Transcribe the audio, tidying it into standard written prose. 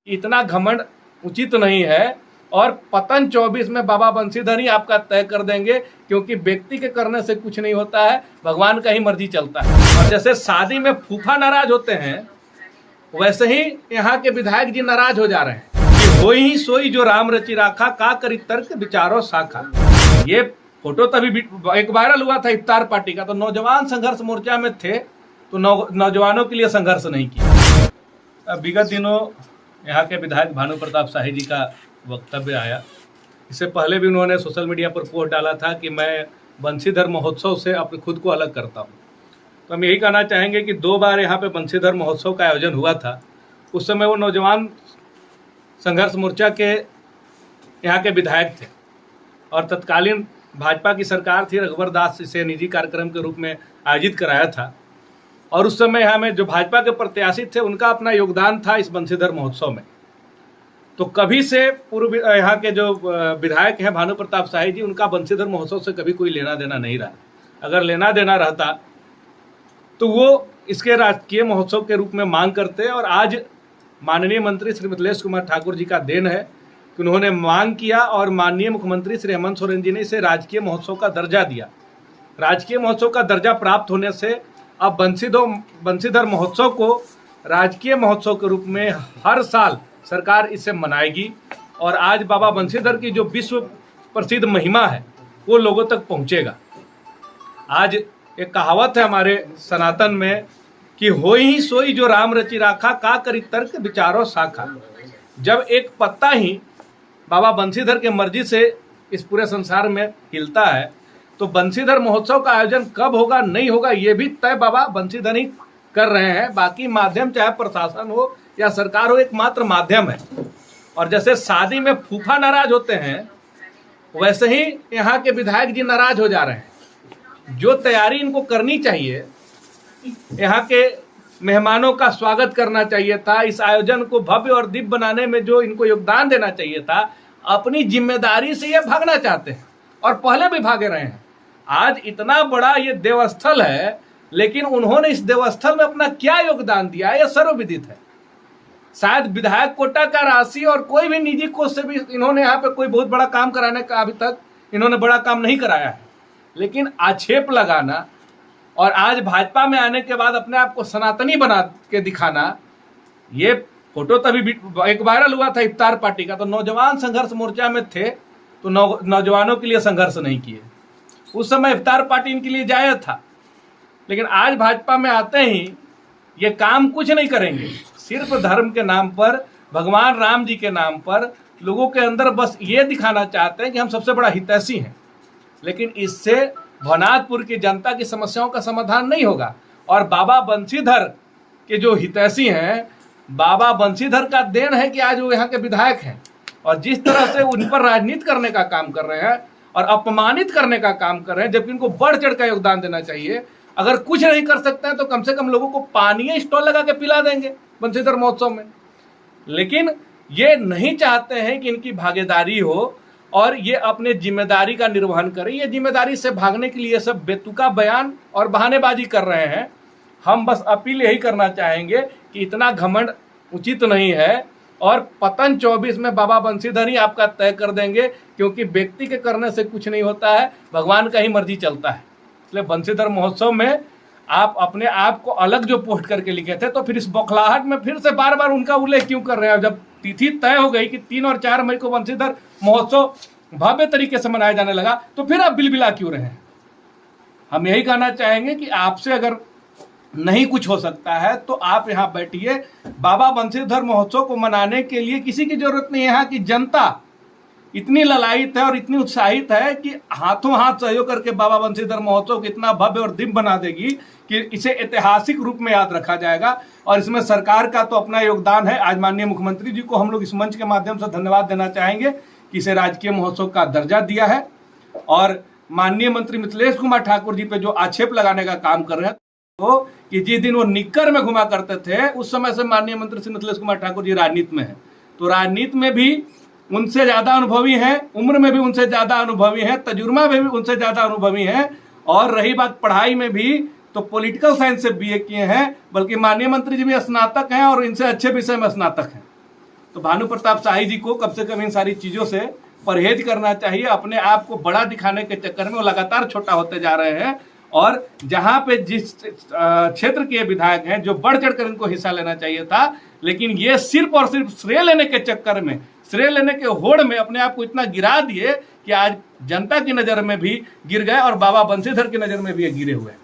इतना घमंड उचित नहीं है और पतन 24 में बाबा बंशीधर ही आपका तय कर देंगे, क्योंकि व्यक्ति के करने से कुछ नहीं होता है, भगवान का ही मर्जी चलता है। और जैसे शादी में फूफा नाराज होते हैं, वैसे ही यहाँ के विधायक जी नाराज हो जा रहे हैं कि होई ही सोई जो राम रचि राखा, का करी तर्क विचारो शाखा। ये फोटो तभी एक वायरल हुआ था इफ्तार पार्टी का, तो नौजवान संघर्ष मोर्चा में थे तो नौजवानों के लिए संघर्ष नहीं किया। विगत दिनों यहाँ के विधायक भानु प्रताप शाही जी का वक्तव्य आया। इससे पहले भी उन्होंने सोशल मीडिया पर पोस्ट डाला था कि मैं बंशीधर महोत्सव से अपने खुद को अलग करता हूँ। तो हम यही कहना चाहेंगे कि 2 बार यहाँ पे बंशीधर महोत्सव का आयोजन हुआ था। उस समय वो नौजवान संघर्ष मोर्चा के यहाँ के विधायक थे और तत्कालीन भाजपा की सरकार थी, रघुवर दास इसे निजी कार्यक्रम के रूप में आयोजित कराया था। और उस समय यहाँ में जो भाजपा के प्रत्याशी थे उनका अपना योगदान था इस बंशीधर महोत्सव में। तो कभी से पूर्व यहाँ के जो विधायक हैं भानु प्रताप शाही जी, उनका बंशीधर महोत्सव से कभी कोई लेना देना नहीं रहा। अगर लेना देना रहता तो वो इसके राजकीय महोत्सव के रूप में मांग करते। और आज माननीय मंत्री श्री मिथिलेश कुमार ठाकुर जी का देन है कि उन्होंने मांग किया और माननीय मुख्यमंत्री श्री हेमंत सोरेन जी ने इसे राजकीय महोत्सव का दर्जा दिया। राजकीय महोत्सव का दर्जा प्राप्त होने से अब बंशीधर महोत्सव को राजकीय महोत्सव के रूप में हर साल सरकार इसे मनाएगी। और आज बाबा बंशीधर की जो विश्व प्रसिद्ध महिमा है वो लोगों तक पहुंचेगा। आज एक कहावत है हमारे सनातन में कि होई ही सोई जो राम रचि राखा, का करी तर्क विचारो शाखा। जब एक पत्ता ही बाबा बंशीधर के मर्जी से इस पूरे संसार में हिलता है, तो बंशीधर महोत्सव का आयोजन कब होगा नहीं होगा ये भी तय बाबा बंशीधर ही कर रहे हैं। बाकी माध्यम चाहे प्रशासन हो या सरकार हो, एकमात्र माध्यम है। और जैसे शादी में फूफा नाराज होते हैं, वैसे ही यहाँ के विधायक जी नाराज हो जा रहे हैं। जो तैयारी इनको करनी चाहिए, यहाँ के मेहमानों का स्वागत करना चाहिए था, इस आयोजन को भव्य और दिव्य बनाने में जो इनको योगदान देना चाहिए था, अपनी जिम्मेदारी से ये भागना चाहते हैं और पहले भी भागे रहे हैं। आज इतना बड़ा ये देवस्थल है, लेकिन उन्होंने इस देवस्थल में अपना क्या योगदान दिया है यह सर्वविदित है। शायद विधायक कोटा का राशि और कोई भी निजी कोष से भी इन्होंने यहाँ पे कोई बहुत बड़ा काम कराने का अभी तक इन्होंने बड़ा काम नहीं कराया है। लेकिन आक्षेप लगाना और आज भाजपा में आने के बाद अपने आप को सनातनी बना के दिखाना, ये फोटो तभी एक वायरल हुआ था इफ्तार पार्टी का, तो नौजवान संघर्ष मोर्चा में थे तो नौजवानों के लिए संघर्ष नहीं किए। उस समय इफ्तार पार्टी इनके लिए जायज था, लेकिन आज भाजपा में आते ही ये काम कुछ नहीं करेंगे। सिर्फ धर्म के नाम पर, भगवान राम जी के नाम पर लोगों के अंदर बस ये दिखाना चाहते हैं कि हम सबसे बड़ा हितैषी हैं। लेकिन इससे भवनाथपुर की जनता की समस्याओं का समाधान नहीं होगा। और बाबा बंशीधर के जो हितैषी हैं, बाबा बंशीधर का देन है कि आज वो यहाँ के विधायक हैं। और जिस तरह से उन पर राजनीति करने का काम कर रहे हैं और अपमानित करने का काम कर रहे हैं, जबकि इनको बढ़ चढ़ का योगदान देना चाहिए। अगर कुछ नहीं कर सकते हैं तो कम से कम लोगों को पानी स्टॉल लगा के पिला देंगे बंशीधर महोत्सव में। लेकिन ये नहीं चाहते हैं कि इनकी भागीदारी हो और ये अपने जिम्मेदारी का निर्वहन करें। ये जिम्मेदारी से भागने के लिए सब बेतुका बयान और बहानेबाजी कर रहे हैं। हम बस अपील यही करना चाहेंगे कि इतना घमंड उचित नहीं है और पतन 24 में बाबा बंशीधर ही आपका तय कर देंगे, क्योंकि व्यक्ति के करने से कुछ नहीं होता है, भगवान का ही मर्जी चलता है। इसलिए बंशीधर महोत्सव में आप अपने आप को अलग जो पोस्ट करके लिखे थे, तो फिर इस बौखलाहट में फिर से बार बार उनका उल्लेख क्यों कर रहे हैं? जब तिथि तय हो गई कि 3 और 4 मई को बंशीधर महोत्सव भव्य तरीके से मनाया जाने लगा, तो फिर आप बिलबिला क्यों रहे हैं? हम यही कहना चाहेंगे कि आपसे अगर नहीं कुछ हो सकता है तो आप यहाँ बैठिए। बाबा बंशीधर महोत्सव को मनाने के लिए किसी की जरूरत नहीं है। यहाँ की जनता इतनी ललायित है और इतनी उत्साहित है कि हाथों हाथ सहयोग करके बाबा बंशीधर महोत्सव को इतना भव्य और दिव्य बना देगी कि इसे ऐतिहासिक रूप में याद रखा जाएगा। और इसमें सरकार का तो अपना योगदान है। आज माननीय मुख्यमंत्री जी को हम लोग इस मंच के माध्यम से धन्यवाद देना चाहेंगे कि इसे राजकीय महोत्सव का दर्जा दिया है। और माननीय मंत्री मिथिलेश कुमार ठाकुर जी पे जो आक्षेप लगाने का काम कर रहे हैं, तो कि जिस दिन वो निक्कर में घुमा करते थे, उस समय से माननीय मंत्री श्री मिथिलेश कुमार ठाकुर जी राजनीति में है। तो राजनीति में भी उनसे ज़्यादा अनुभवी हैं, उम्र में भी उनसे ज़्यादा अनुभवी हैं, तजुर्बा में भी उनसे ज़्यादा अनुभवी हैं। और रही बात पढ़ाई में भी, तो पॉलिटिकल साइंस से बीए किए हैं, बल्कि माननीय मंत्री जी भी स्नातक हैं और इनसे अच्छे विषय में स्नातक हैं। तो भानु प्रताप शाही जी को कम से कम इन सारी चीज़ों से परहेज करना चाहिए। अपने आप को बड़ा दिखाने के चक्कर में वो लगातार छोटा होते जा रहे हैं। और जहां पे जिस क्षेत्र के विधायक हैं जो बढ़ चढ़कर इनको हिस्सा लेना चाहिए था, लेकिन ये सिर्फ और सिर्फ श्रेय लेने के चक्कर में, श्रेय लेने के होड़ में अपने आप को इतना गिरा दिए कि आज जनता की नज़र में भी गिर गए और बाबा बंसीधर की नज़र में भी गिरे हुए हैं।